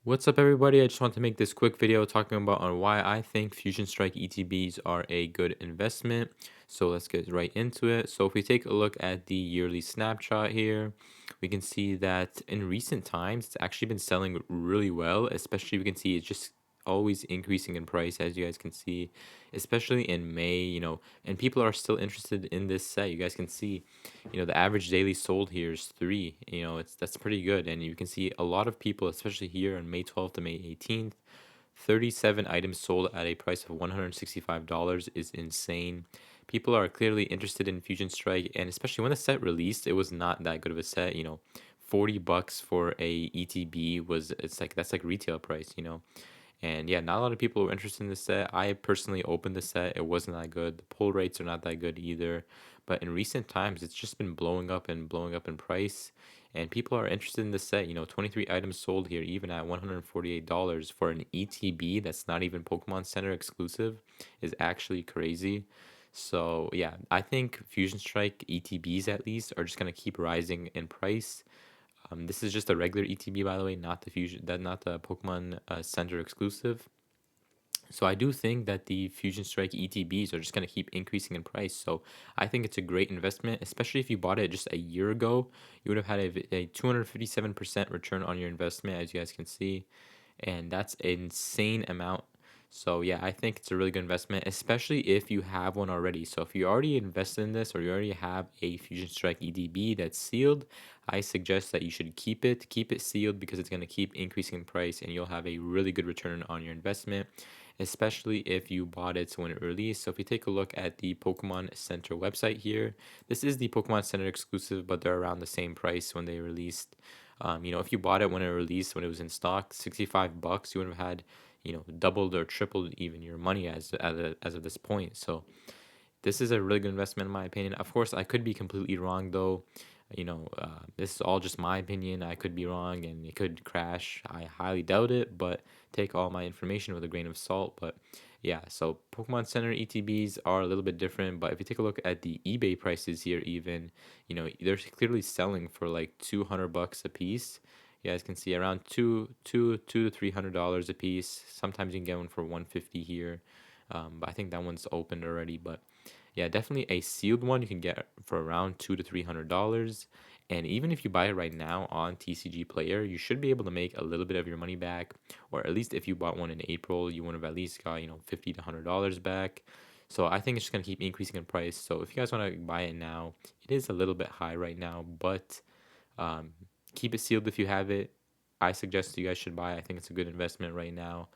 What's up, everybody? I just want to make this quick video talking about on why I think Fusion Strike ETBs are a good investment. So let's get right into it. So if we take a look at the yearly snapshot here, we can see that in recent times it's actually been selling really well. Especially we can see it's just always increasing in price, as you guys can see, especially in May. And people are still interested in this set. You guys can see, the average daily sold here is 3. That's pretty good. And you can see a lot of people, especially here on May 12th to May 18th, 37 items sold at a price of $165 is insane. People are clearly interested in Fusion Strike, and especially when the set released, it was not that good of a set. 40 bucks for a ETB that's like retail price. And yeah, not a lot of people were interested in this set. I personally opened the set. It wasn't that good. The pull rates are not that good either. But in recent times, it's just been blowing up and blowing up in price. And people are interested in this set. 23 items sold here, even at $148 for an ETB that's not even Pokemon Center exclusive, is actually crazy. So yeah, I think Fusion Strike ETBs at least are just gonna keep rising in price. This is just a regular ETB, by the way, not the Pokemon Center exclusive. So I do think that the Fusion Strike ETBs are just going to keep increasing in price. So I think it's a great investment, especially if you bought it just a year ago. You would have had a 257% return on your investment, as you guys can see, and that's an insane amount. So yeah, I think it's a really good investment, especially if you have one already. So if you already invested in this or you already have a Fusion Strike EDB that's sealed, I suggest that you should keep it sealed because it's going to keep increasing in price and you'll have a really good return on your investment, especially if you bought it when it released. So if you take a look at the Pokemon Center website here, this is the Pokemon Center exclusive, but they're around the same price when they released. If you bought it when it released, when it was in stock, 65 bucks, you would have had, doubled or tripled even your money as of this point. So this is a really good investment in my opinion. Of course, I could be completely wrong though. This is all just my opinion. I could be wrong and it could crash. I highly doubt it, but take all my information with a grain of salt. But yeah, so Pokemon Center ETBs are a little bit different. But if you take a look at the eBay prices here, even, they're clearly selling for like 200 bucks a piece. You guys can see around two to $300 a piece. Sometimes you can get one for 150 here. But I think that one's opened already. But yeah, definitely a sealed one you can get for around $200 to $300. And even if you buy it right now on TCG Player, you should be able to make a little bit of your money back. Or at least if you bought one in April, you would have at least got, 50 to $100 back. So I think it's just gonna keep increasing in price. So if you guys want to buy it now, it is a little bit high right now, but um, keep it sealed if you have it. I suggest you guys should buy. I think it's a good investment right now.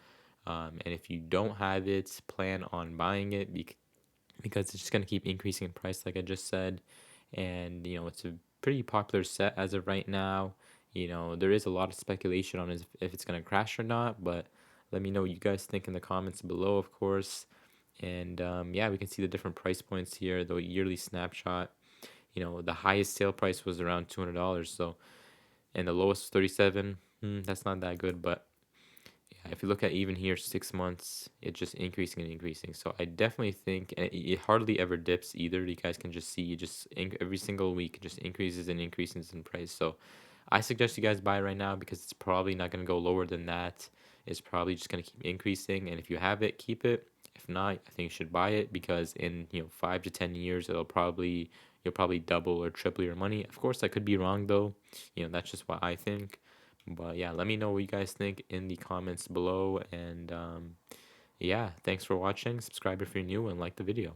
And if you don't have it, plan on buying it because it's just going to keep increasing in price, like I just said. And, it's a pretty popular set as of right now. There is a lot of speculation on if it's going to crash or not, but let me know what you guys think in the comments below, of course. And yeah, we can see the different price points here, the yearly snapshot. The highest sale price was around $200. So, and the lowest was 37. That's not that good, but yeah, if you look at even here 6 months, it's just increasing and increasing. So I definitely think, and it hardly ever dips either. You guys can just see it just every single week it just increases and increases in price. So I suggest you guys buy right now because it's probably not going to go lower than that. It's probably just going to keep increasing, and if you have it, keep it. If not, I think you should buy it because in 5 to 10 years you'll probably double or triple your money. Of course, I could be wrong though. That's just what I think. But yeah, let me know what you guys think in the comments below. And yeah, thanks for watching. Subscribe if you're new and like the video.